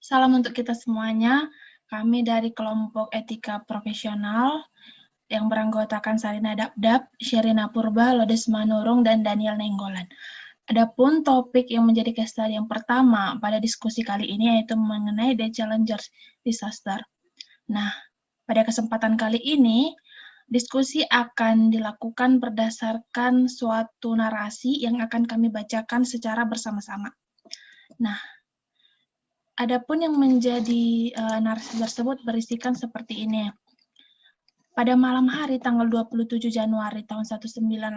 Salam untuk kita semuanya. Kami dari kelompok etika profesional yang beranggotakan Sarina Dabdab, Sherina Purba, Lodes Manurung, dan Daniel Nenggolan. Adapun topik yang menjadi case study yang pertama pada diskusi kali ini yaitu mengenai The Challengers Disaster. Nah, pada kesempatan kali ini, diskusi akan dilakukan berdasarkan suatu narasi yang akan kami bacakan secara bersama-sama. Nah, adapun yang menjadi narasi tersebut berisikan seperti ini. Pada malam hari tanggal 27 Januari tahun 1986,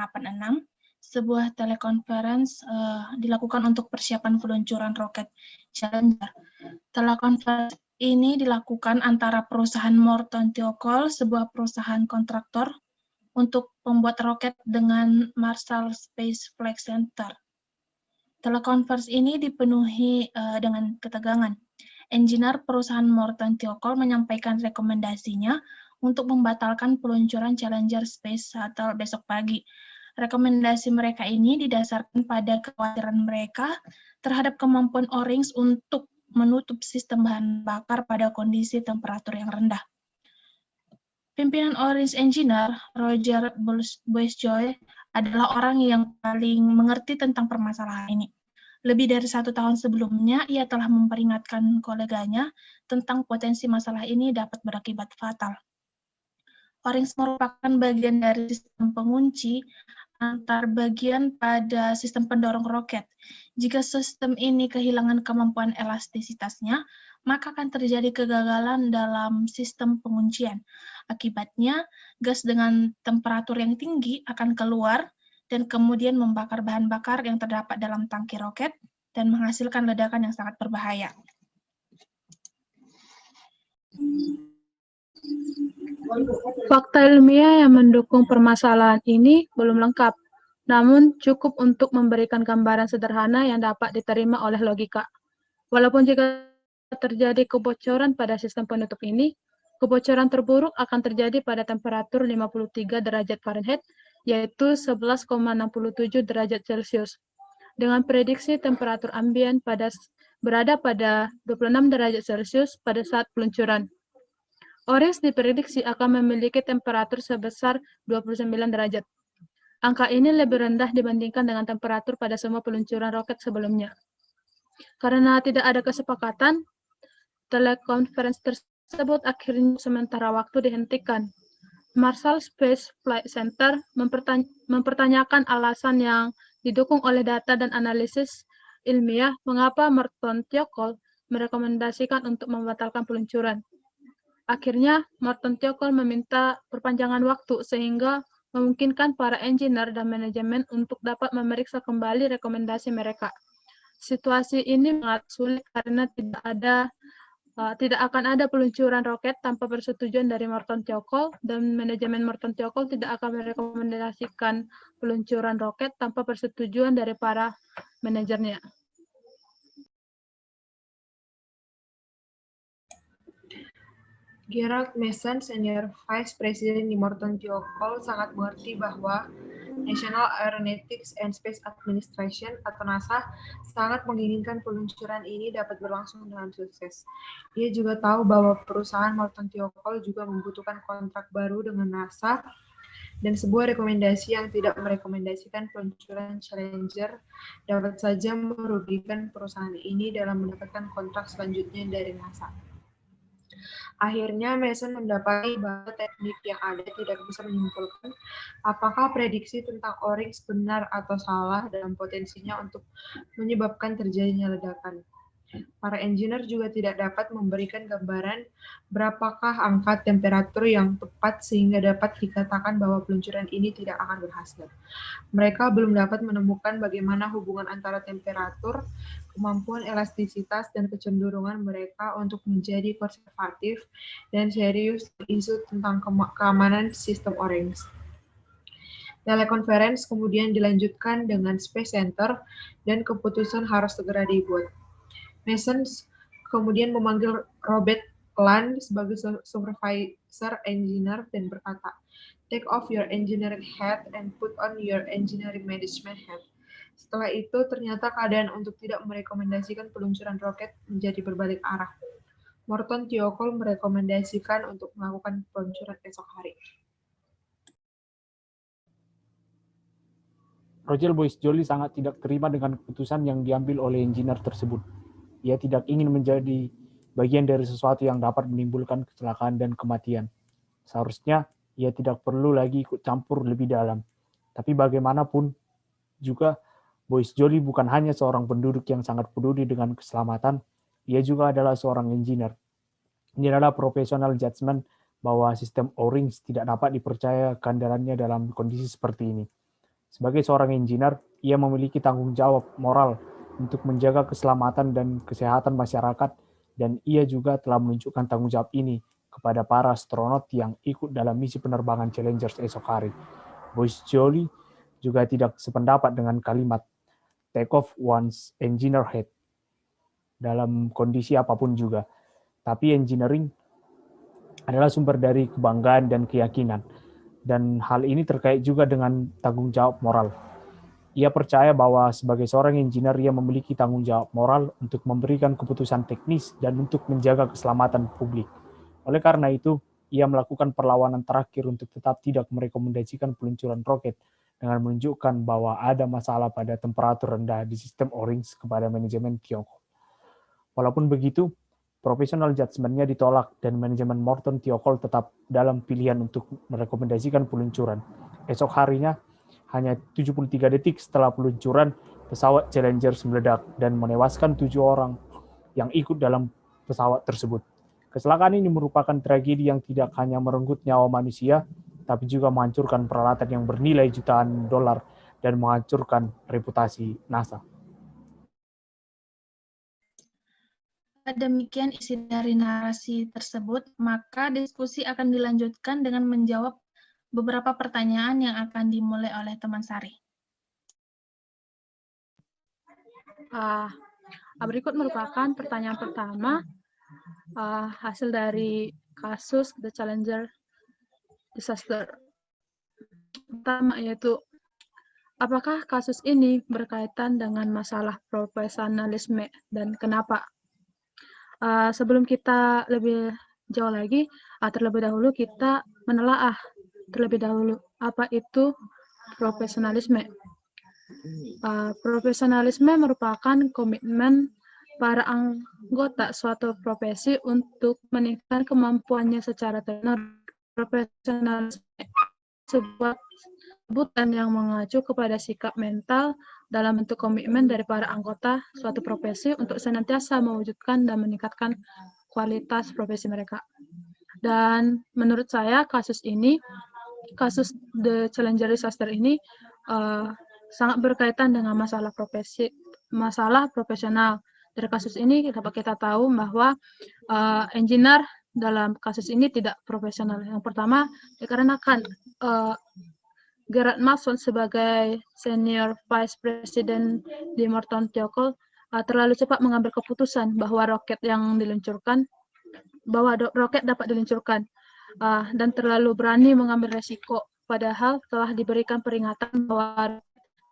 sebuah telekonferensi dilakukan untuk persiapan peluncuran roket Challenger. Telekonferensi ini dilakukan antara perusahaan Morton Thiokol, sebuah perusahaan kontraktor, untuk pembuat roket dengan Marshall Space Flight Center. Telekonferensi ini dipenuhi dengan ketegangan. Engineer perusahaan Morton Thiokol menyampaikan rekomendasinya untuk membatalkan peluncuran Challenger Space Shuttle besok pagi. Rekomendasi mereka ini didasarkan pada kekhawatiran mereka terhadap kemampuan O-rings untuk menutup sistem bahan bakar pada kondisi temperatur yang rendah. Pimpinan O-rings Engineer, Roger Boisjoy, adalah orang yang paling mengerti tentang permasalahan ini. Lebih dari 1 tahun sebelumnya, ia telah memperingatkan koleganya tentang potensi masalah ini dapat berakibat fatal. O-rings merupakan bagian dari sistem pengunci antar bagian pada sistem pendorong roket. Jika sistem ini kehilangan kemampuan elastisitasnya, maka akan terjadi kegagalan dalam sistem penguncian. Akibatnya, gas dengan temperatur yang tinggi akan keluar dan kemudian membakar bahan bakar yang terdapat dalam tangki roket dan menghasilkan ledakan yang sangat berbahaya. Fakta ilmiah yang mendukung permasalahan ini belum lengkap, namun cukup untuk memberikan gambaran sederhana yang dapat diterima oleh logika. Walaupun jika terjadi kebocoran pada sistem penutup ini, kebocoran terburuk akan terjadi pada temperatur 53 derajat Fahrenheit, yaitu 11,67 derajat Celcius. Dengan prediksi temperatur ambien berada pada 26 derajat Celcius pada saat peluncuran. O-rings diprediksi akan memiliki temperatur sebesar 29 derajat. Angka ini lebih rendah dibandingkan dengan temperatur pada semua peluncuran roket sebelumnya. Karena tidak ada kesepakatan, telekonferensi tersebut akhirnya sementara waktu dihentikan. Marshall Space Flight Center mempertanyakan alasan yang didukung oleh data dan analisis ilmiah mengapa Morton Thiokol merekomendasikan untuk membatalkan peluncuran. Akhirnya, Morton Thiokol meminta perpanjangan waktu sehingga memungkinkan para engineer dan manajemen untuk dapat memeriksa kembali rekomendasi mereka. Situasi ini sangat sulit karena tidak akan ada peluncuran roket tanpa persetujuan dari Morton Thiokol, dan manajemen Morton Thiokol tidak akan merekomendasikan peluncuran roket tanpa persetujuan dari para manajernya. Gerald Mason, Senior Vice President di Morton Thiokol, sangat mengerti bahwa National Aeronautics and Space Administration atau NASA sangat menginginkan peluncuran ini dapat berlangsung dengan sukses. Dia juga tahu bahwa perusahaan Morton Thiokol juga membutuhkan kontrak baru dengan NASA dan sebuah rekomendasi yang tidak merekomendasikan peluncuran Challenger dapat saja merugikan perusahaan ini dalam mendapatkan kontrak selanjutnya dari NASA. Akhirnya, Mason mendapati bahwa teknik yang ada tidak bisa menyimpulkan apakah prediksi tentang O-rings benar atau salah dalam potensinya untuk menyebabkan terjadinya ledakan. Para engineer juga tidak dapat memberikan gambaran berapakah angka temperatur yang tepat sehingga dapat dikatakan bahwa peluncuran ini tidak akan berhasil. Mereka belum dapat menemukan bagaimana hubungan antara temperatur, kemampuan elastisitas, dan kecenderungan mereka untuk menjadi konservatif dan serius isu tentang keamanan sistem O-rings. Telekonferensi kemudian dilanjutkan dengan Space Center dan keputusan harus segera dibuat. Mason kemudian memanggil Robert Land sebagai supervisor engineer dan berkata, "Take off your engineering hat and put on your engineering management hat." Setelah itu, ternyata keadaan untuk tidak merekomendasikan peluncuran roket menjadi berbalik arah. Morton Thiokol merekomendasikan untuk melakukan peluncuran esok hari. Roger Boisjoli sangat tidak terima dengan keputusan yang diambil oleh engineer tersebut. Ia tidak ingin menjadi bagian dari sesuatu yang dapat menimbulkan kecelakaan dan kematian. Seharusnya ia tidak perlu lagi ikut campur lebih dalam. Tapi bagaimanapun juga, Boisjoli bukan hanya seorang penduduk yang sangat peduli dengan keselamatan, ia juga adalah seorang engineer. Ini adalah professional judgment bahwa sistem O-rings tidak dapat dipercaya keandalannya dalam kondisi seperti ini. Sebagai seorang engineer, ia memiliki tanggung jawab moral untuk menjaga keselamatan dan kesehatan masyarakat, dan ia juga telah menunjukkan tanggung jawab ini kepada para astronot yang ikut dalam misi penerbangan Challenger esok hari. Boisjoli juga tidak sependapat dengan kalimat "take off once engineer head" dalam kondisi apapun juga. Tapi engineering adalah sumber dari kebanggaan dan keyakinan. Dan hal ini terkait juga dengan tanggung jawab moral. Ia percaya bahwa sebagai seorang engineer, ia memiliki tanggung jawab moral untuk memberikan keputusan teknis dan untuk menjaga keselamatan publik. Oleh karena itu, ia melakukan perlawanan terakhir untuk tetap tidak merekomendasikan peluncuran roket dengan menunjukkan bahwa ada masalah pada temperatur rendah di sistem O-rings kepada manajemen Thiokol. Walaupun begitu, professional judgment-nya ditolak dan manajemen Morton Thiokol tetap dalam pilihan untuk merekomendasikan peluncuran. Esok harinya, hanya 73 detik setelah peluncuran, pesawat Challenger meledak dan menewaskan 7 orang yang ikut dalam pesawat tersebut. Kecelakaan ini merupakan tragedi yang tidak hanya merenggut nyawa manusia, tapi juga menghancurkan peralatan yang bernilai jutaan dolar dan menghancurkan reputasi NASA. Demikian isi dari narasi tersebut, maka diskusi akan dilanjutkan dengan menjawab beberapa pertanyaan yang akan dimulai oleh teman Sari. Berikut merupakan pertanyaan pertama hasil dari kasus The Challenger Disaster. Pertama yaitu, apakah kasus ini berkaitan dengan masalah profesionalisme dan kenapa? Sebelum kita lebih jauh lagi, terlebih dahulu kita menelaah terlebih dahulu apa itu profesionalisme. Profesionalisme merupakan komitmen para anggota suatu profesi untuk meningkatkan kemampuannya secara teknis. Profesionalisme sebuah sebutan yang mengacu kepada sikap mental dalam bentuk komitmen dari para anggota suatu profesi untuk senantiasa mewujudkan dan meningkatkan kualitas profesi mereka. Dan menurut saya kasus The Challenger Disaster ini sangat berkaitan dengan masalah profesional. Dari kasus ini dapat kita tahu bahwa engineer dalam kasus ini tidak profesional. Yang pertama, dikarenakan Gerard Mason sebagai senior vice president di Morton Thiokol terlalu cepat mengambil keputusan bahwa roket dapat diluncurkan dan terlalu berani mengambil resiko, padahal telah diberikan peringatan bahwa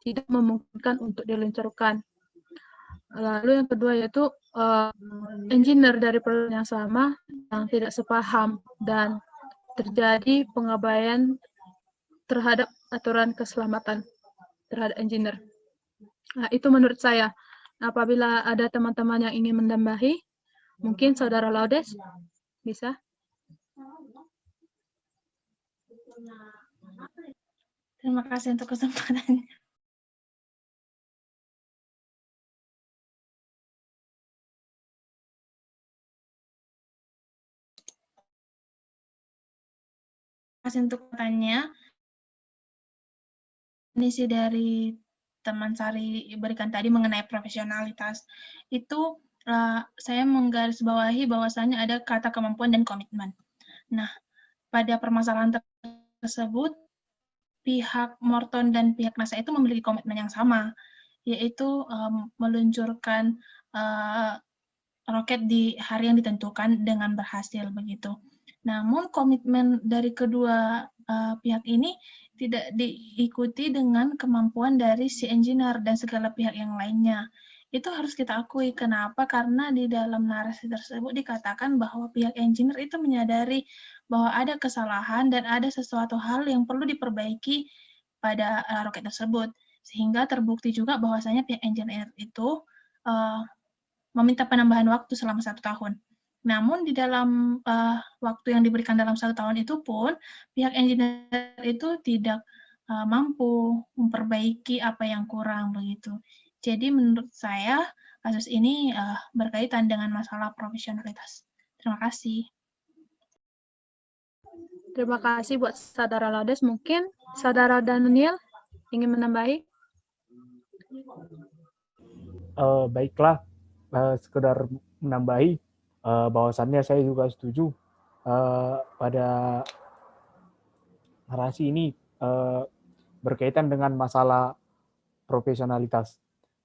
tidak memungkinkan untuk diluncurkan. Lalu yang kedua yaitu engineer dari perusahaan yang sama yang tidak sepaham dan terjadi pengabaian terhadap aturan keselamatan terhadap engineer. Itu menurut saya. Apabila ada teman-teman yang ingin menambahi, mungkin Saudara Laudes bisa. Terima kasih untuk kesempatannya. Terima kasih untuk pertanyaannya. Definisi dari teman Sari berikan tadi mengenai profesionalitas itu saya menggarisbawahi bahwasannya ada kata kemampuan dan komitmen. Nah, pada permasalahan tersebut pihak Morton dan pihak NASA itu memiliki komitmen yang sama, yaitu meluncurkan roket di hari yang ditentukan dengan berhasil begitu. Namun komitmen dari kedua pihak ini tidak diikuti dengan kemampuan dari si engineer dan segala pihak yang lainnya. Itu harus kita akui. Kenapa? Karena di dalam narasi tersebut dikatakan bahwa pihak engineer itu menyadari bahwa ada kesalahan dan ada sesuatu hal yang perlu diperbaiki pada roket tersebut. Sehingga terbukti juga bahwasanya pihak engineer itu meminta penambahan waktu selama 1 tahun. Namun di dalam waktu yang diberikan dalam 1 tahun itu pun, pihak engineer itu tidak mampu memperbaiki apa yang kurang begitu. Jadi menurut saya kasus ini berkaitan dengan masalah profesionalitas. Terima kasih. Terima kasih buat Saudara Laudes. Mungkin Saudara Daniel ingin menambahi? Baiklah, sekedar menambahi, bahwasannya saya juga setuju pada narasi ini berkaitan dengan masalah profesionalitas.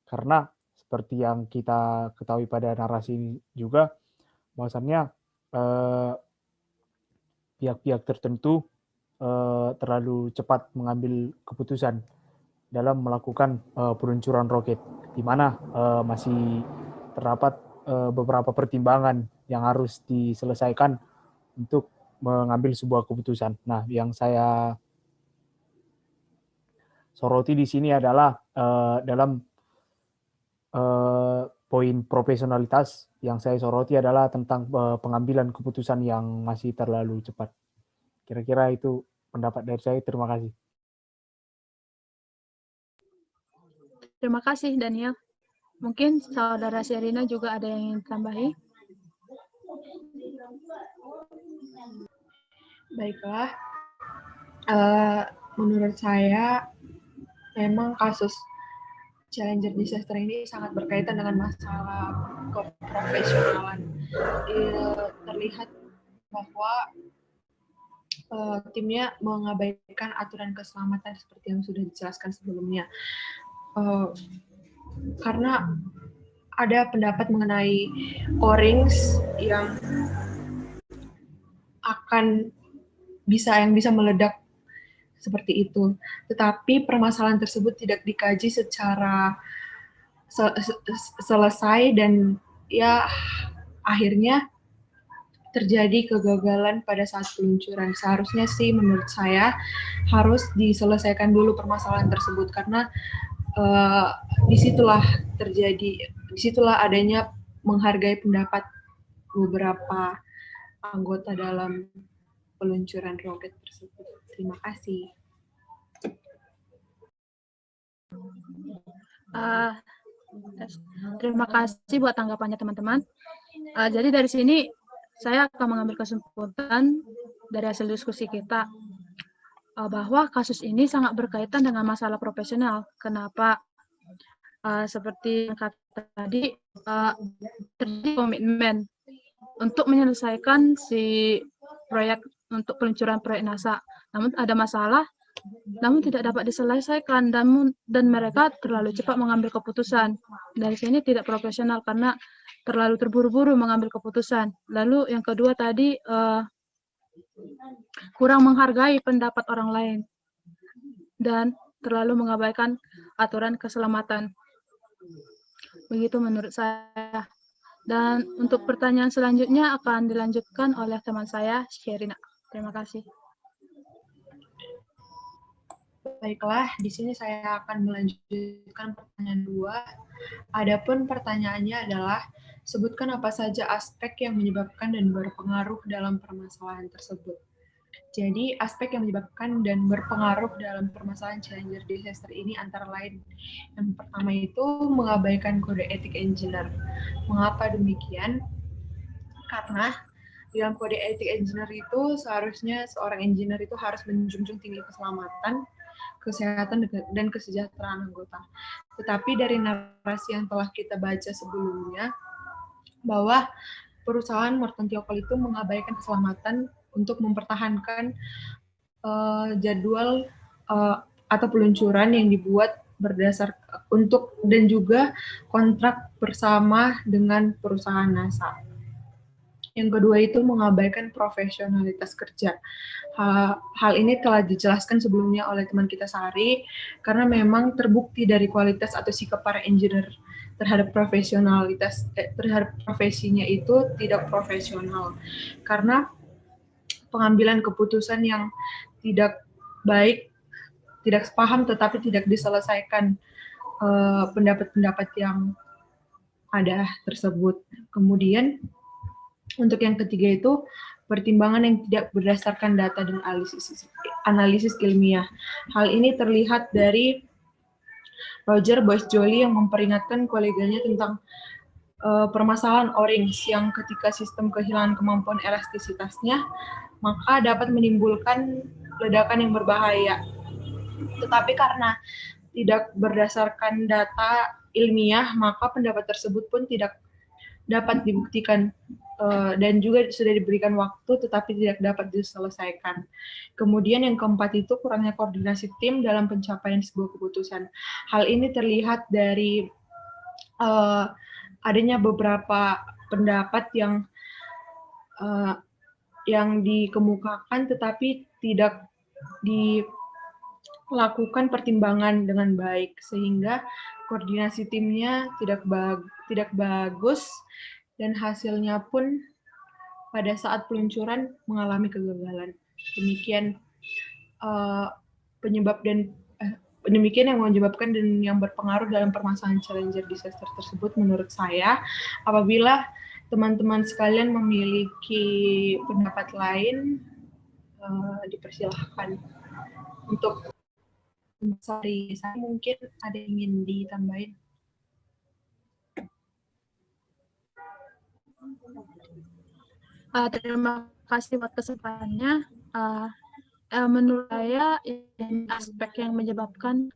Karena seperti yang kita ketahui pada narasi ini juga, bahwasannya pihak-pihak tertentu terlalu cepat mengambil keputusan dalam melakukan peluncuran roket, di mana masih terdapat beberapa pertimbangan yang harus diselesaikan untuk mengambil sebuah keputusan. Nah, yang saya soroti di sini adalah dalam poin profesionalitas yang saya soroti adalah tentang pengambilan keputusan yang masih terlalu cepat. Kira-kira itu pendapat dari saya. Terima kasih. Terima kasih, Daniel. Mungkin Saudara Sherina juga ada yang ingin tambahi? Baiklah, menurut saya memang kasus Challenger disaster ini sangat berkaitan dengan masalah keprofesionalan. Terlihat bahwa timnya mengabaikan aturan keselamatan seperti yang sudah dijelaskan sebelumnya. Karena ada pendapat mengenai O-rings yang bisa meledak seperti itu. Tetapi permasalahan tersebut tidak dikaji secara selesai dan ya akhirnya terjadi kegagalan pada saat peluncuran. Seharusnya sih menurut saya harus diselesaikan dulu permasalahan tersebut karena disitulah adanya menghargai pendapat beberapa anggota dalam peluncuran roket tersebut. Terima kasih. Terima kasih buat tanggapannya teman-teman. Jadi dari sini saya akan mengambil kesimpulan dari hasil diskusi kita bahwa kasus ini sangat berkaitan dengan masalah profesional. Kenapa? Seperti yang kata tadi, terjadi komitmen untuk menyelesaikan si proyek untuk peluncuran proyek NASA. Namun ada masalah, namun tidak dapat diselesaikan dan mereka terlalu cepat mengambil keputusan. Dari sini tidak profesional karena terlalu terburu-buru mengambil keputusan. Lalu yang kedua tadi kurang menghargai pendapat orang lain dan terlalu mengabaikan aturan keselamatan. Begitu menurut saya. Dan untuk pertanyaan selanjutnya akan dilanjutkan oleh teman saya, Sherina. Terima kasih. Baiklah, di sini saya akan melanjutkan pertanyaan 2. Adapun pertanyaannya adalah, sebutkan apa saja aspek yang menyebabkan dan berpengaruh dalam permasalahan tersebut. Jadi, aspek yang menyebabkan dan berpengaruh dalam permasalahan Challenger disaster ini antara lain. Yang pertama itu mengabaikan kode etik engineer. Mengapa demikian? Karena dalam kode etik engineer itu seharusnya seorang engineer itu harus menjunjung tinggi keselamatan, kesehatan, dan kesejahteraan anggota. Tetapi dari narasi yang telah kita baca sebelumnya, bahwa perusahaan Morton Thiokol itu mengabaikan keselamatan untuk mempertahankan jadwal atau peluncuran yang dibuat berdasar dan juga kontrak bersama dengan perusahaan NASA. Yang kedua itu mengabaikan profesionalitas kerja. Hal ini telah dijelaskan sebelumnya oleh teman kita Sari, karena memang terbukti dari kualitas atau sikap para engineer terhadap terhadap profesinya itu tidak profesional. Karena pengambilan keputusan yang tidak baik, tidak paham tetapi tidak diselesaikan pendapat-pendapat yang ada tersebut. Kemudian untuk yang ketiga itu pertimbangan yang tidak berdasarkan data dan analisis ilmiah. Hal ini terlihat dari Roger Boyce-Joly yang memperingatkan koleganya tentang permasalahan O-rings yang ketika sistem kehilangan kemampuan elastisitasnya, maka dapat menimbulkan ledakan yang berbahaya. Tetapi karena tidak berdasarkan data ilmiah, maka pendapat tersebut pun tidak dapat dibuktikan dan juga sudah diberikan waktu tetapi tidak dapat diselesaikan. Kemudian yang keempat itu kurangnya koordinasi tim dalam pencapaian sebuah keputusan. Hal ini terlihat dari adanya beberapa pendapat yang dikemukakan tetapi tidak dilakukan pertimbangan dengan baik, sehingga koordinasi timnya tidak bagus dan hasilnya pun pada saat peluncuran mengalami kegagalan. Demikian demikian yang menyebabkan dan yang berpengaruh dalam permasalahan Challenger disaster tersebut menurut saya. Apabila teman-teman sekalian memiliki pendapat lain, dipersilahkan. Untuk Sari, mungkin ada yang ingin ditambahin? Terima kasih buat kesempatannya. Menurut saya, ini aspek yang menyebabkan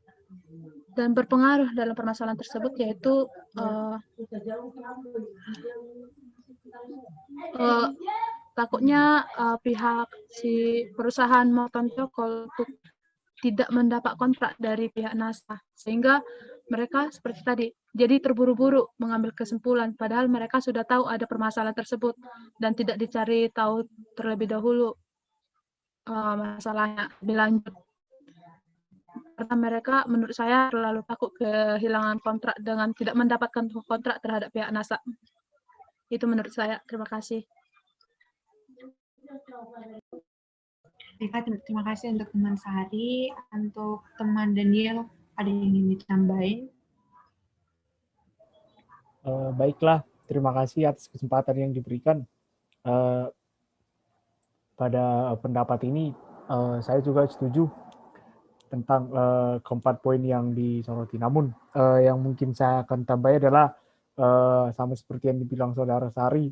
dan berpengaruh dalam permasalahan tersebut yaitu takutnya pihak si perusahaan Morton Tiokel untuk tidak mendapat kontrak dari pihak NASA, sehingga mereka seperti tadi, jadi terburu-buru mengambil kesimpulan, padahal mereka sudah tahu ada permasalahan tersebut dan tidak dicari tahu terlebih dahulu masalahnya lebih lanjut. Karena mereka menurut saya terlalu takut kehilangan kontrak dengan tidak mendapatkan kontrak terhadap pihak NASA. Itu menurut saya. Terima kasih. Terima kasih untuk teman Sari. Untuk teman Daniel, ada yang ingin ditambahin? Baiklah, terima kasih atas kesempatan yang diberikan. Pada pendapat ini, saya juga setuju tentang keempat poin yang disoroti. Namun, yang mungkin saya akan tambah adalah sama seperti yang dibilang saudara Sari,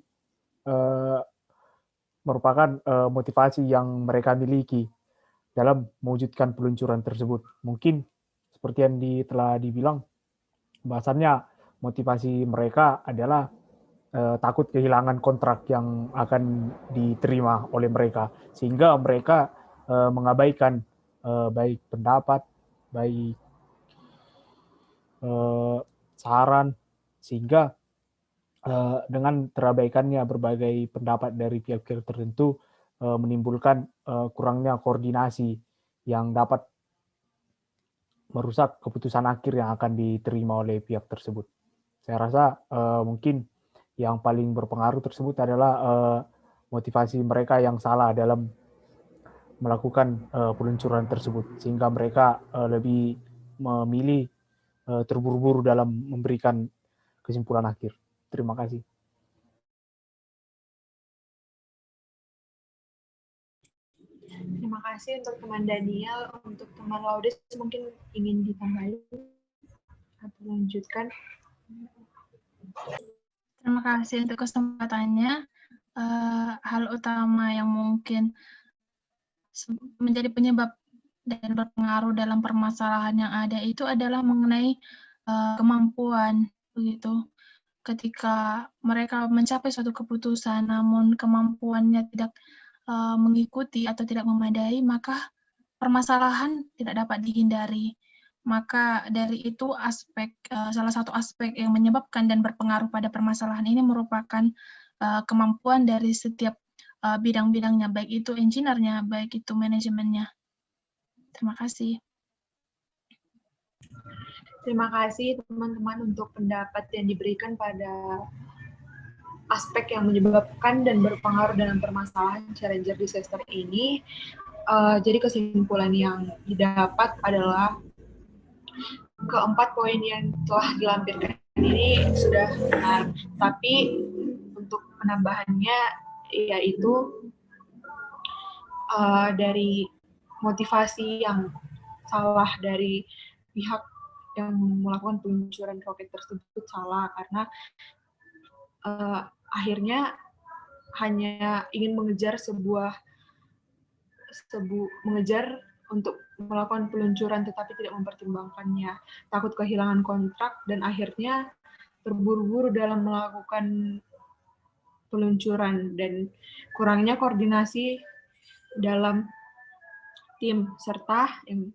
merupakan motivasi yang mereka miliki dalam mewujudkan peluncuran tersebut. Mungkin seperti yang telah dibilang, bahwasannya motivasi mereka adalah takut kehilangan kontrak yang akan diterima oleh mereka, sehingga mereka mengabaikan baik pendapat, baik saran, sehingga dengan terabaikannya berbagai pendapat dari pihak-pihak tertentu menimbulkan kurangnya koordinasi yang dapat merusak keputusan akhir yang akan diterima oleh pihak tersebut. Saya rasa mungkin yang paling berpengaruh tersebut adalah motivasi mereka yang salah dalam melakukan peluncuran tersebut, sehingga mereka lebih memilih terburu-buru dalam memberikan kesimpulan akhir. Terima kasih. Terima kasih untuk teman Daniel. Untuk teman Laudes mungkin ingin ditambahin atau lanjutkan? Terima kasih untuk kesempatannya. Hal utama yang mungkin menjadi penyebab dan berpengaruh dalam permasalahan yang ada itu adalah mengenai kemampuan, begitu. Ketika mereka mencapai suatu keputusan, namun kemampuannya tidak mengikuti atau tidak memadai, maka permasalahan tidak dapat dihindari. Maka dari itu salah satu aspek yang menyebabkan dan berpengaruh pada permasalahan ini merupakan kemampuan dari setiap bidang-bidangnya, baik itu engineer-nya, baik itu manajemennya. Terima kasih. Terima kasih teman-teman untuk pendapat yang diberikan pada aspek yang menyebabkan dan berpengaruh dalam permasalahan Challenger disaster ini. Jadi kesimpulan yang didapat adalah keempat poin yang telah dilampirkan ini sudah benar, tapi untuk penambahannya yaitu dari motivasi yang salah dari pihak yang melakukan peluncuran roket tersebut salah, karena akhirnya hanya ingin mengejar mengejar untuk melakukan peluncuran tetapi tidak mempertimbangkannya, takut kehilangan kontrak dan akhirnya terburu-buru dalam melakukan peluncuran dan kurangnya koordinasi dalam tim, serta yang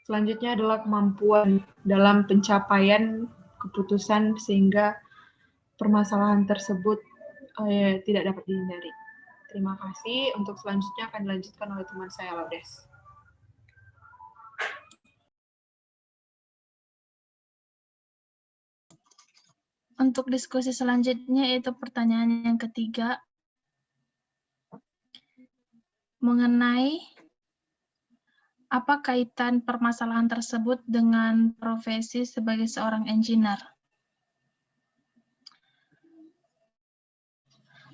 selanjutnya adalah kemampuan dalam pencapaian keputusan sehingga permasalahan tersebut tidak dapat dihindari. Terima kasih. Untuk selanjutnya akan dilanjutkan oleh teman saya, Laudes. Untuk diskusi selanjutnya yaitu pertanyaan yang ketiga mengenai apa kaitan permasalahan tersebut dengan profesi sebagai seorang engineer.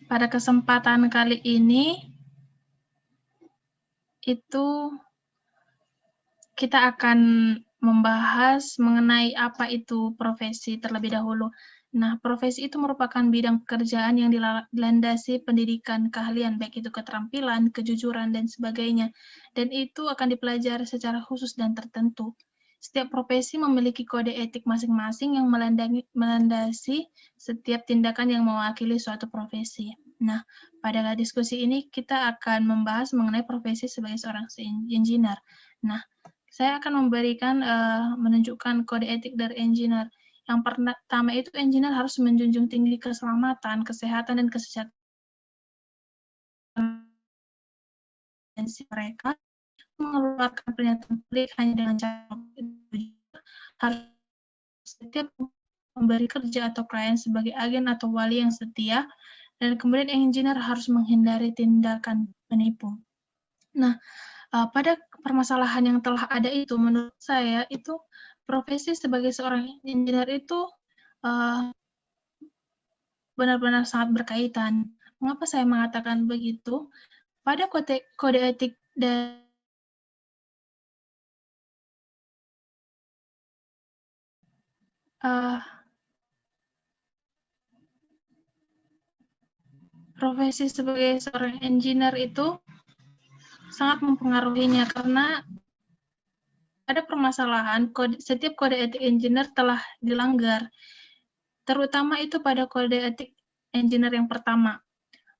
Pada kesempatan kali ini, itu kita akan membahas mengenai apa itu profesi terlebih dahulu. Nah, profesi itu merupakan bidang pekerjaan yang dilandasi pendidikan keahlian, baik itu keterampilan, kejujuran, dan sebagainya. Dan itu akan dipelajari secara khusus dan tertentu. Setiap profesi memiliki kode etik masing-masing yang melandasi setiap tindakan yang mewakili suatu profesi. Nah, pada diskusi ini kita akan membahas mengenai profesi sebagai seorang engineer. Nah, saya akan menunjukkan kode etik dari engineer. Yang pertama itu engineer harus menjunjung tinggi keselamatan, kesehatan, dan kesejahteraan mereka, mengeluarkan pernyataan publik hanya dengan cara harus setiap memberi kerja atau klien sebagai agen atau wali yang setia, dan kemudian engineer harus menghindari tindakan penipu. Nah, pada permasalahan yang telah ada itu, menurut saya itu profesi sebagai seorang engineer itu benar-benar sangat berkaitan. Mengapa saya mengatakan begitu? Pada kode etik dan profesi sebagai seorang engineer itu sangat mempengaruhinya karena ada permasalahan setiap kode etik engineer telah dilanggar, terutama itu pada kode etik engineer yang pertama,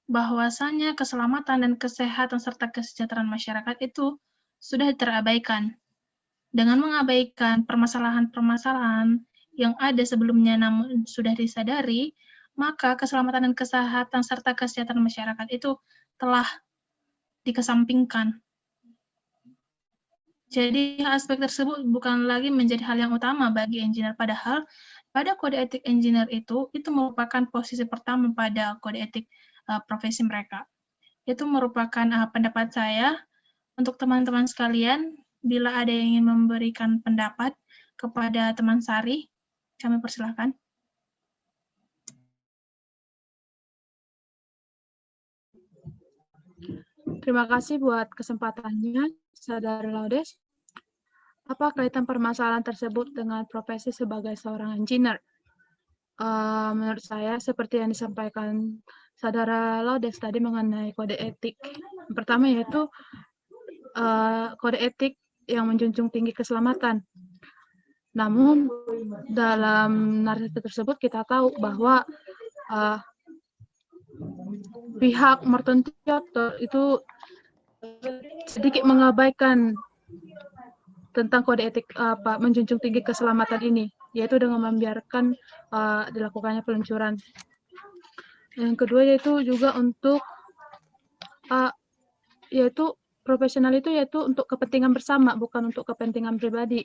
bahwasanya keselamatan dan kesehatan serta kesejahteraan masyarakat itu sudah terabaikan. Dengan mengabaikan permasalahan-permasalahan yang ada sebelumnya namun sudah disadari, maka keselamatan dan kesehatan serta kesejahteraan masyarakat itu telah dikesampingkan. Jadi aspek tersebut bukan lagi menjadi hal yang utama bagi engineer, padahal pada kode etik engineer itu merupakan posisi pertama pada kode etik profesi mereka. Itu merupakan pendapat saya. Untuk teman-teman sekalian, bila ada yang ingin memberikan pendapat kepada teman Sari, kami persilahkan. Terima kasih buat kesempatannya, Saudara Laudes. Apa kaitan permasalahan tersebut dengan profesi sebagai seorang engineer? Menurut saya, seperti yang disampaikan Saudara Laudes tadi mengenai kode etik. Yang pertama yaitu kode etik yang menjunjung tinggi keselamatan. Namun, dalam narasi tersebut kita tahu bahwa pihak Morton Theater itu sedikit mengabaikan tentang kode etik menjunjung tinggi keselamatan ini, yaitu dengan membiarkan dilakukannya peluncuran. Yang kedua yaitu juga untuk yaitu profesional itu yaitu untuk kepentingan bersama, bukan untuk kepentingan pribadi.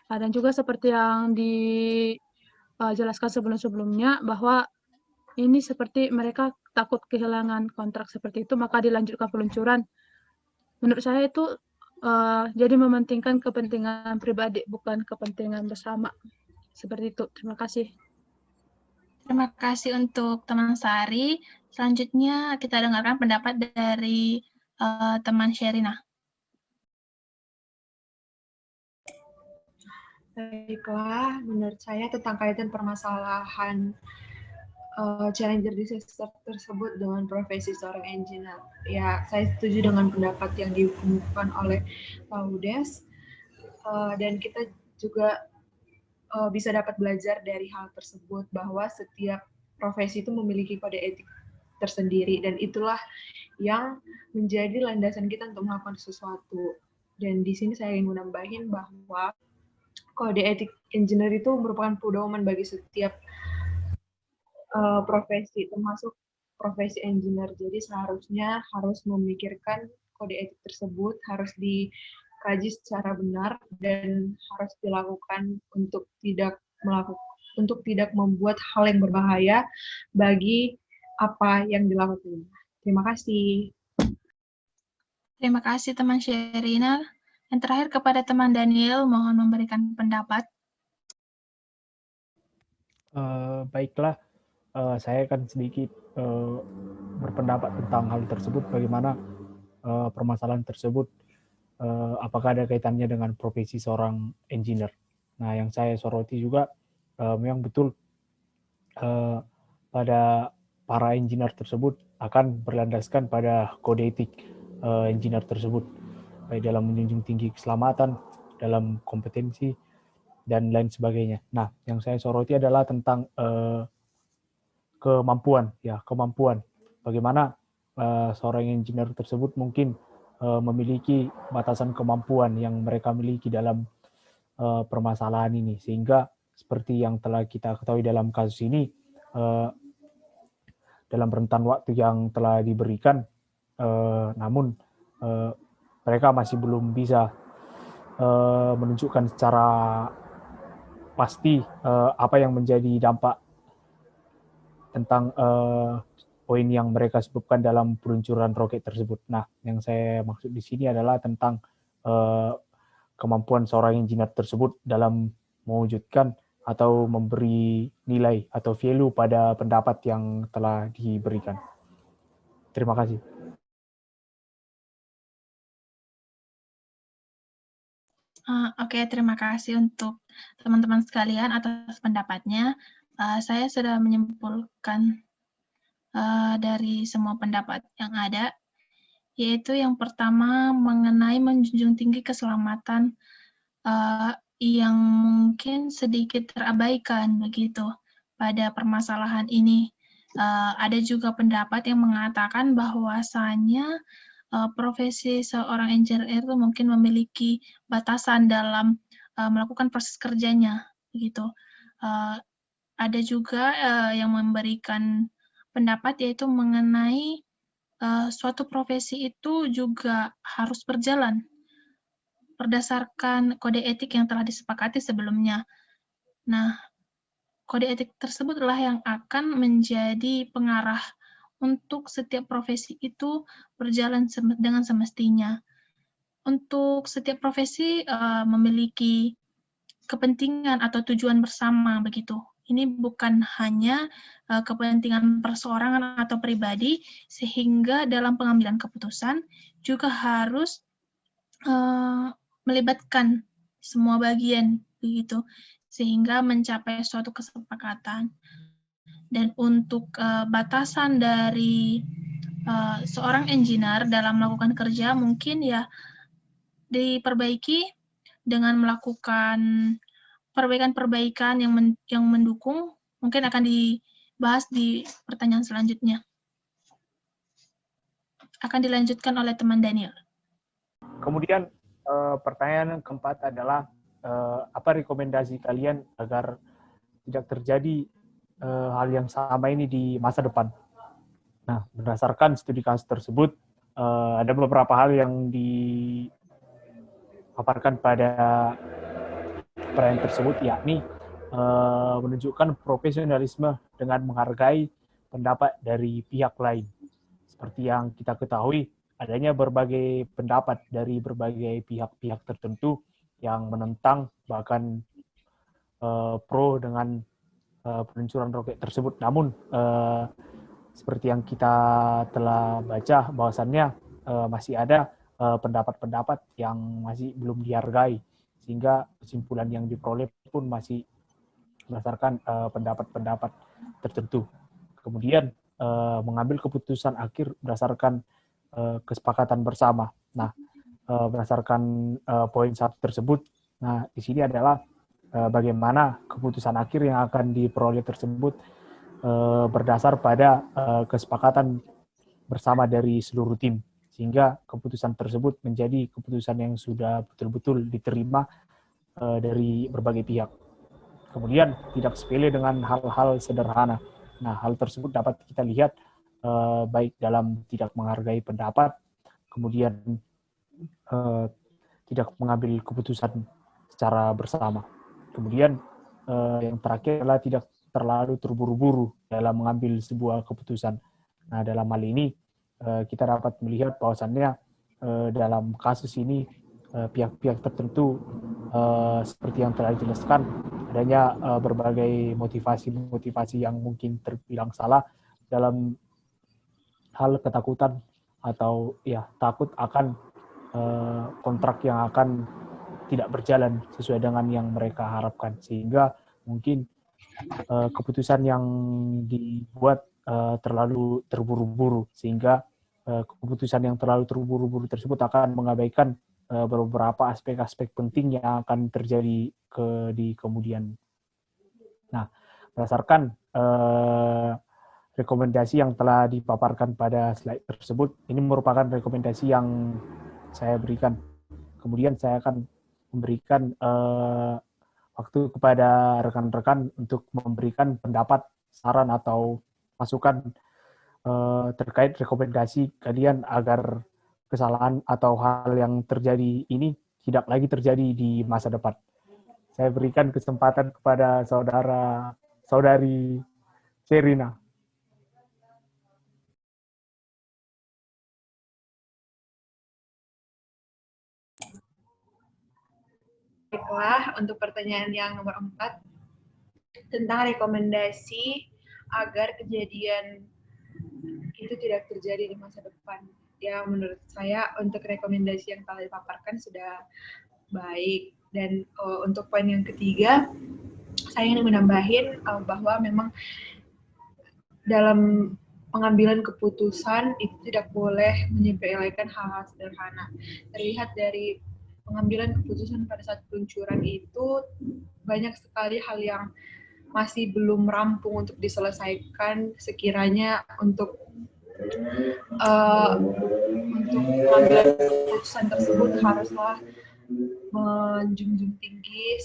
Dan juga seperti yang dijelaskan sebelum-sebelumnya bahwa ini seperti mereka takut kehilangan kontrak seperti itu, maka dilanjutkan peluncuran. Menurut saya itu jadi mementingkan kepentingan pribadi, bukan kepentingan bersama. Seperti itu. Terima kasih. Terima kasih untuk teman Sari. Selanjutnya kita dengarkan pendapat dari teman Sherina. Baiklah, menurut saya tentang kaitan permasalahan challenger di sektor tersebut dengan profesi seorang engineer. Ya, saya setuju dengan pendapat yang dikemukakan oleh Laudes, dan kita juga bisa dapat belajar dari hal tersebut bahwa setiap profesi itu memiliki kode etik tersendiri, dan itulah yang menjadi landasan kita untuk melakukan sesuatu. Dan di sini saya ingin menambahin bahwa kode etik engineer itu merupakan pedoman bagi setiap profesi, termasuk profesi engineer. Jadi seharusnya harus memikirkan kode etik tersebut, harus dikaji secara benar dan harus dilakukan untuk tidak membuat hal yang berbahaya bagi apa yang dilakukan. Terima kasih. Terima kasih teman Sherina. Yang terakhir kepada teman Daniel, mohon memberikan pendapat. Baiklah, saya akan sedikit berpendapat tentang hal tersebut, bagaimana permasalahan tersebut, apakah ada kaitannya dengan profesi seorang engineer. Nah, yang saya soroti juga, memang betul pada para engineer tersebut akan berlandaskan pada kode etik engineer tersebut, baik dalam menjunjung tinggi keselamatan, dalam kompetensi, dan lain sebagainya. Nah, yang saya soroti adalah tentang kemampuan. Bagaimana seorang engineer tersebut mungkin memiliki batasan kemampuan yang mereka miliki dalam permasalahan ini, sehingga seperti yang telah kita ketahui dalam kasus ini, dalam rentan waktu yang telah diberikan, namun mereka masih belum bisa menunjukkan secara pasti apa yang menjadi dampak tentang poin yang mereka sebutkan dalam peluncuran roket tersebut. Nah, yang saya maksud di sini adalah tentang kemampuan seorang engineer tersebut dalam mewujudkan atau memberi nilai atau value pada pendapat yang telah diberikan. Terima kasih. Oke, terima kasih untuk teman-teman sekalian atas pendapatnya. Saya sudah menyimpulkan dari semua pendapat yang ada, yaitu yang pertama mengenai menjunjung tinggi keselamatan yang mungkin sedikit terabaikan begitu pada permasalahan ini. Ada juga pendapat yang mengatakan bahwasanya profesi seorang engineer itu mungkin memiliki batasan dalam melakukan proses kerjanya, begitu. Ada juga yang memberikan pendapat yaitu mengenai suatu profesi itu juga harus berjalan berdasarkan kode etik yang telah disepakati sebelumnya. Nah, kode etik tersebutlah yang akan menjadi pengarah untuk setiap profesi itu berjalan dengan semestinya. Untuk setiap profesi memiliki kepentingan atau tujuan bersama begitu. Ini bukan hanya kepentingan perseorangan atau pribadi, sehingga dalam pengambilan keputusan juga harus melibatkan semua bagian begitu, sehingga mencapai suatu kesepakatan. Dan untuk batasan dari seorang engineer dalam melakukan kerja mungkin ya diperbaiki dengan melakukan perbaikan-perbaikan yang mendukung, mungkin akan dibahas di pertanyaan selanjutnya. Akan dilanjutkan oleh teman Daniel. Kemudian pertanyaan yang keempat adalah apa rekomendasi kalian agar tidak terjadi hal yang sama ini di masa depan? Nah, berdasarkan studi kasus tersebut, ada beberapa hal yang dipaparkan pada perayaan tersebut, yakni menunjukkan profesionalisme dengan menghargai pendapat dari pihak lain. Seperti yang kita ketahui, adanya berbagai pendapat dari berbagai pihak-pihak tertentu yang menentang, bahkan pro dengan peluncuran roket tersebut. Namun, seperti yang kita telah baca, bahwasannya masih ada pendapat-pendapat yang masih belum dihargai, sehingga kesimpulan yang diperoleh pun masih berdasarkan pendapat-pendapat tertentu. Kemudian mengambil keputusan akhir berdasarkan kesepakatan bersama. Nah, berdasarkan poin 1 tersebut, nah di sini adalah bagaimana keputusan akhir yang akan diperoleh tersebut berdasar pada kesepakatan bersama dari seluruh tim, sehingga keputusan tersebut menjadi keputusan yang sudah betul-betul diterima dari berbagai pihak. Kemudian tidak sepele dengan hal-hal sederhana. Nah, hal tersebut dapat kita lihat baik dalam tidak menghargai pendapat, kemudian tidak mengambil keputusan secara bersama. Kemudian yang terakhir adalah tidak terlalu terburu-buru dalam mengambil sebuah keputusan. Nah, dalam hal ini kita dapat melihat bahwasannya dalam kasus ini pihak-pihak tertentu seperti yang telah dijelaskan, adanya berbagai motivasi-motivasi yang mungkin terbilang salah dalam hal ketakutan atau ya takut akan kontrak yang akan tidak berjalan sesuai dengan yang mereka harapkan, sehingga mungkin keputusan yang dibuat terlalu terburu-buru, sehingga keputusan yang terlalu terburu-buru tersebut akan mengabaikan beberapa aspek-aspek penting yang akan terjadi di kemudian. Nah, berdasarkan rekomendasi yang telah dipaparkan pada slide tersebut, ini merupakan rekomendasi yang saya berikan. Kemudian saya akan memberikan waktu kepada rekan-rekan untuk memberikan pendapat, saran, atau masukan terkait rekomendasi kalian agar kesalahan atau hal yang terjadi ini tidak lagi terjadi di masa depan. Saya berikan kesempatan kepada saudari Sherina. Baiklah, untuk pertanyaan yang nomor 4, tentang rekomendasi agar kejadian itu tidak terjadi di masa depan. Ya, menurut saya untuk rekomendasi yang telah dipaparkan sudah baik. Dan untuk poin yang ketiga, saya ingin menambahin bahwa memang dalam pengambilan keputusan itu tidak boleh menyepelekan hal-hal sederhana. Terlihat dari pengambilan keputusan pada saat peluncuran itu banyak sekali hal yang masih belum rampung untuk diselesaikan, sekiranya untuk pengambilan keputusan tersebut haruslah menjunjung tinggi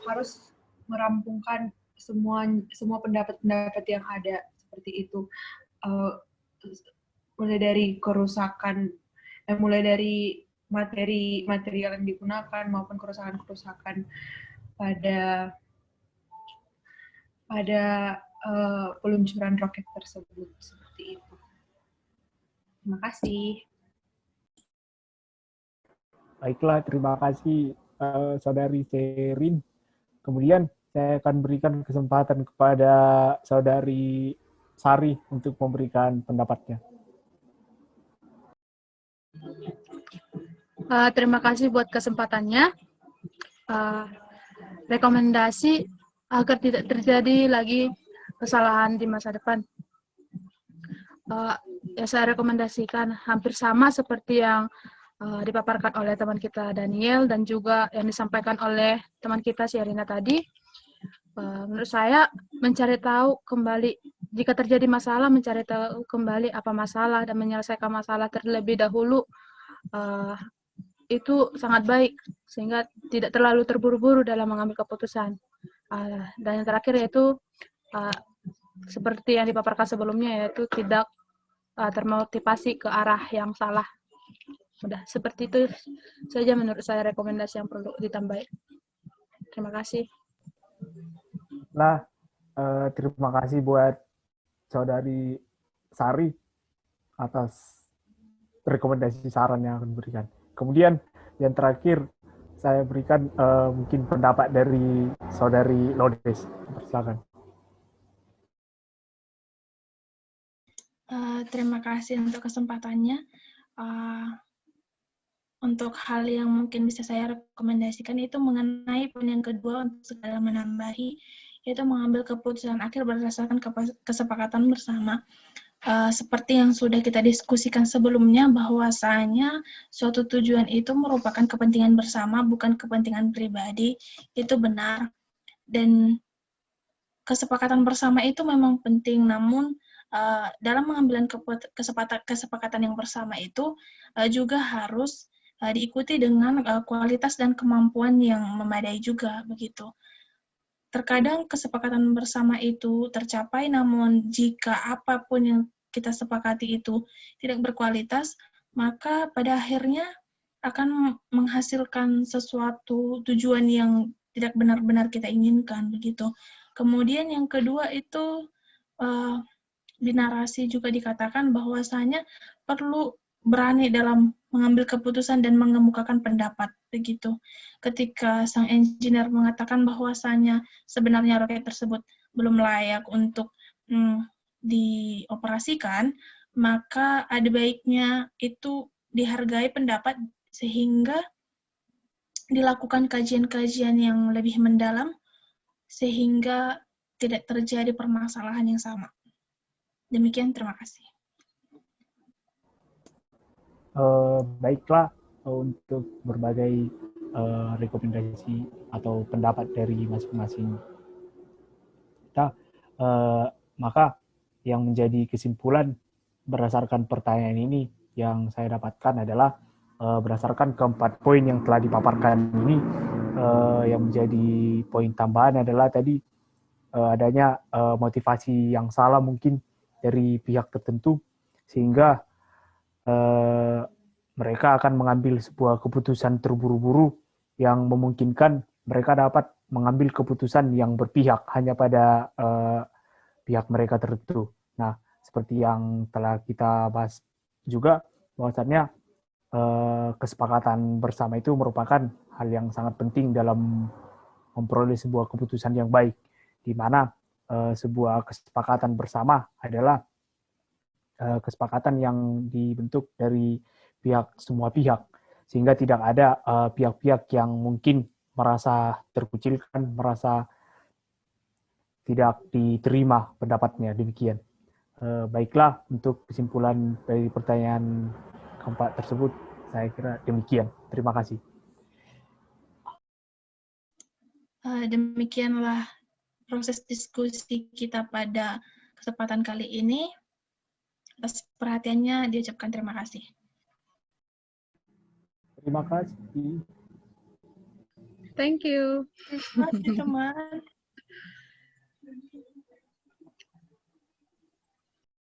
harus merampungkan semua pendapat-pendapat yang ada, seperti itu. Mulai dari kerusakan, mulai dari material yang digunakan maupun kerusakan-kerusakan pada peluncuran roket tersebut, seperti itu. Terima kasih. Baiklah, terima kasih saudari Sherin. Kemudian saya akan berikan kesempatan kepada saudari Sari untuk memberikan pendapatnya. Terima kasih buat kesempatannya. Rekomendasi agar tidak terjadi lagi kesalahan di masa depan. Ya, saya rekomendasikan hampir sama seperti yang dipaparkan oleh teman kita Daniel dan juga yang disampaikan oleh teman kita Sherina tadi. Menurut saya mencari tahu kembali jika terjadi masalah, mencari tahu kembali apa masalah dan menyelesaikan masalah terlebih dahulu itu sangat baik, sehingga tidak terlalu terburu-buru dalam mengambil keputusan. Dan yang terakhir yaitu seperti yang dipaparkan sebelumnya, yaitu tidak termotivasi ke arah yang salah. Udah, seperti itu saja menurut saya rekomendasi yang perlu ditambahin. Terima kasih. Nah, terima kasih buat Saudari Sari atas rekomendasi saran yang akan diberikan. Kemudian yang terakhir saya berikan mungkin pendapat dari Saudari Lodes. Silakan. Terima kasih untuk kesempatannya. Untuk hal yang mungkin bisa saya rekomendasikan itu mengenai poin yang kedua untuk segera menambahi, yaitu mengambil keputusan akhir berdasarkan kesepakatan bersama. Seperti yang sudah kita diskusikan sebelumnya, bahwasanya suatu tujuan itu merupakan kepentingan bersama, bukan kepentingan pribadi. Itu benar. Dan kesepakatan bersama itu memang penting, namun dalam mengambil kesepakatan yang bersama itu juga harus diikuti dengan kualitas dan kemampuan yang memadai juga, begitu. Terkadang kesepakatan bersama itu tercapai, namun jika apapun yang kita sepakati itu tidak berkualitas, maka pada akhirnya akan menghasilkan sesuatu tujuan yang tidak benar-benar kita inginkan, begitu. Kemudian yang kedua itu di narasi juga dikatakan bahwasanya perlu berani dalam mengambil keputusan dan mengemukakan pendapat, begitu. Ketika sang engineer mengatakan bahwasanya sebenarnya roket tersebut belum layak untuk dioperasikan, maka ada baiknya itu dihargai pendapat sehingga dilakukan kajian-kajian yang lebih mendalam sehingga tidak terjadi permasalahan yang sama. Demikian, terima kasih. Baiklah, untuk berbagai rekomendasi atau pendapat dari masing-masing kita, maka yang menjadi kesimpulan berdasarkan pertanyaan ini yang saya dapatkan adalah berdasarkan keempat poin yang telah dipaparkan ini, yang menjadi poin tambahan adalah tadi adanya motivasi yang salah mungkin dari pihak tertentu, sehingga mereka akan mengambil sebuah keputusan terburu-buru yang memungkinkan mereka dapat mengambil keputusan yang berpihak hanya pada pihak mereka tertentu. Nah, seperti yang telah kita bahas juga, bahwasannya kesepakatan bersama itu merupakan hal yang sangat penting dalam memperoleh sebuah keputusan yang baik, di mana sebuah kesepakatan bersama adalah kesepakatan yang dibentuk dari semua pihak, sehingga tidak ada pihak-pihak yang mungkin merasa terkucilkan, merasa tidak diterima pendapatnya. Demikian. Baiklah, untuk kesimpulan dari pertanyaan keempat tersebut, saya kira demikian. Terima kasih. Demikianlah proses diskusi kita pada kesempatan kali ini. Atas perhatiannya diucapkan terima kasih. Terima kasih. Thank you. Terima kasih, teman.